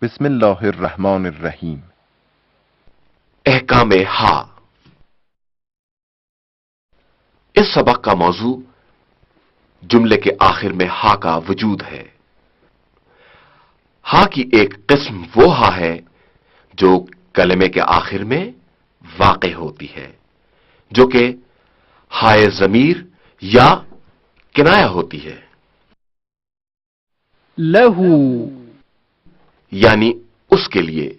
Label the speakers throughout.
Speaker 1: بسم اللہ الرحمن الرحیم۔
Speaker 2: احکام ہا۔ اس سبق کا موضوع جملے کے آخر میں ہا کا وجود ہے۔ ہا کی ایک قسم وہ ہا ہے جو کلمے کے آخر میں واقع ہوتی ہے، جو کہ ہائے ضمیر یا کنایہ ہوتی ہے،
Speaker 3: لہو
Speaker 2: یعنی اس کے لیے۔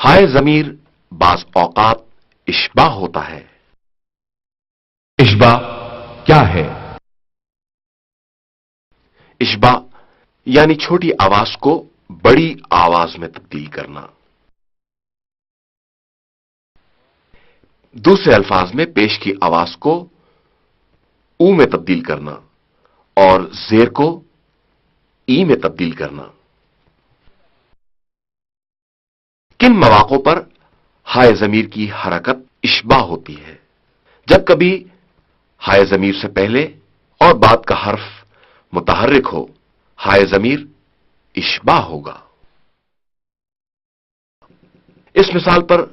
Speaker 2: ہائے ضمیر بعض اوقات اشباہ ہوتا ہے۔
Speaker 4: اشباہ کیا ہے؟
Speaker 2: اشباہ یعنی چھوٹی آواز کو بڑی آواز میں تبدیل کرنا۔ دوسرے الفاظ میں پیش کی آواز کو او میں تبدیل کرنا اور زیر کو ای میں تبدیل کرنا۔ کن مواقع پر ہائے ضمیر کی حرکت اشباہ ہوتی ہے؟ جب کبھی ہائے ضمیر سے پہلے اور بعد کا حرف متحرک ہو، ہائے ضمیر اشباہ ہوگا۔ اس مثال پر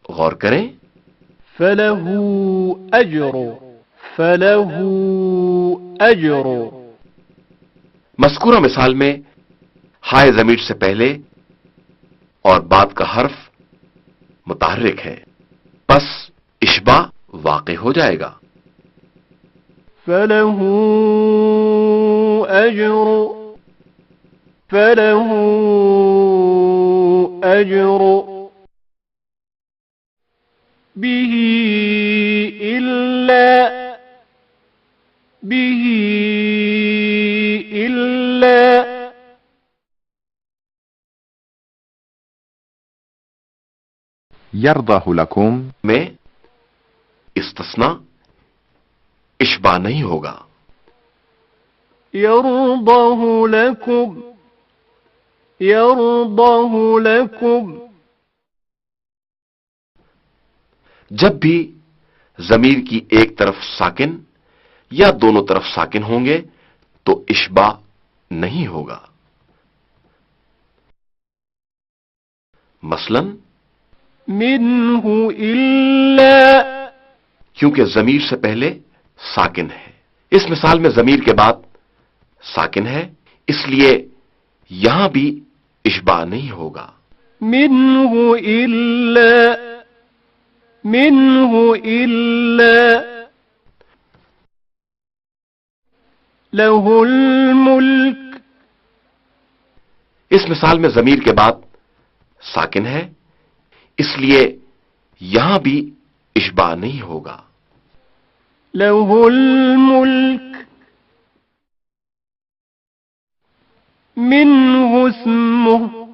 Speaker 2: غور کریں۔
Speaker 3: فلہو اجر فلہو اجر
Speaker 2: مذکورہ مثال میں ہائے ضمیر سے پہلے اور بعد کا حرف متحرک ہے، پس اشباہ واقع ہو جائے گا۔
Speaker 3: فلہو اجر فلہو اجر بہ الا بہ الا
Speaker 1: یرضہ لکم
Speaker 2: میں استثناء اشباہ نہیں ہوگا۔
Speaker 3: یرضہ لکم یرضہ لکم
Speaker 2: جب بھی ضمیر کی ایک طرف ساکن یا دونوں طرف ساکن ہوں گے تو اشباہ نہیں ہوگا۔ مثلا
Speaker 3: منہ الا
Speaker 2: کیونکہ ضمیر سے پہلے ساکن ہے، اس مثال میں ضمیر کے بعد ساکن ہے، اس لیے یہاں بھی اشباہ نہیں ہوگا۔
Speaker 3: منہ الا منہ الا لہ الملک
Speaker 2: اس مثال میں ضمیر کے بعد ساکن ہے، اس لیے یہاں بھی اشباہ نہیں ہوگا۔
Speaker 3: لہ الملک منہ اسمہ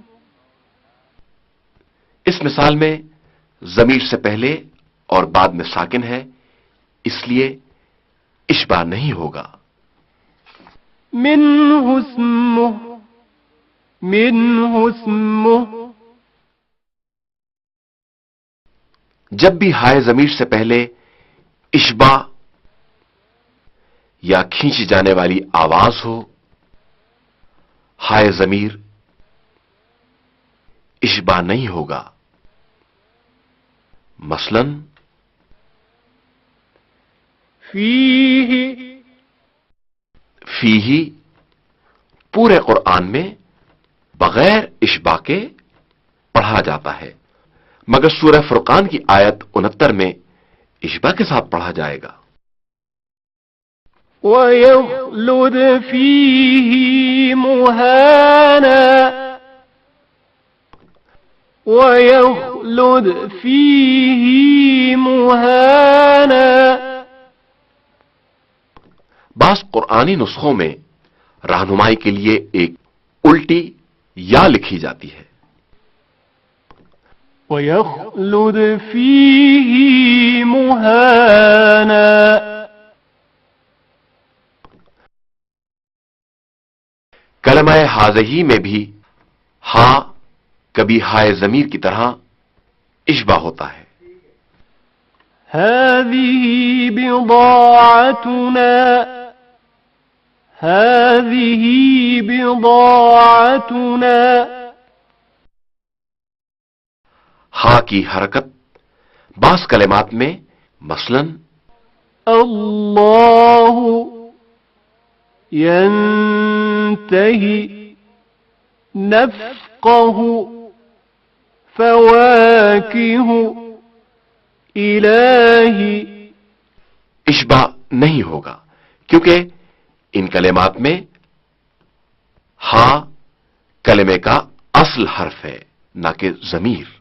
Speaker 2: اس مثال میں ضمیر سے پہلے اور بعد میں ساکن ہے، اس لیے اشباہ نہیں ہوگا۔
Speaker 3: منہ اسمہ منہ اسمہ
Speaker 2: جب بھی ہائے ضمیر سے پہلے اشباہ یا کھینچی جانے والی آواز ہو، ہائے ضمیر اشباہ نہیں ہوگا۔ مثلا
Speaker 3: فیہ
Speaker 2: فیہی پورے قرآن میں بغیر اشباہ کے پڑھا جاتا ہے، مگر سورہ فرقان کی آیت 69 میں اشباہ کے ساتھ پڑھا جائے گا۔
Speaker 3: وَيَخْلُدْ فِيهِ مُهَانًا وَيَخْلُدْ فِيهِ مُهَانًا
Speaker 2: بعض قرآنی نسخوں میں رہنمائی کے لیے ایک الٹی یا لکھی جاتی ہے۔
Speaker 3: وَيَخْلُدْ فِيهِ مُهَانًا
Speaker 2: کلمہ حاضہی میں بھی ہا کبھی ہائے ضمیر کی طرح اشباہ ہوتا ہے۔
Speaker 3: هذه بضاعتنا هذه بضاعتنا.
Speaker 2: ہا کی حرکت بعض کلمات میں مثلاً
Speaker 3: الله ينتهي نفقه فواكه إلهي
Speaker 2: اشباع نہیں ہوگا کیونکہ ان کلمات میں ہا کلمے کا اصل حرف ہے نہ کہ ضمیر.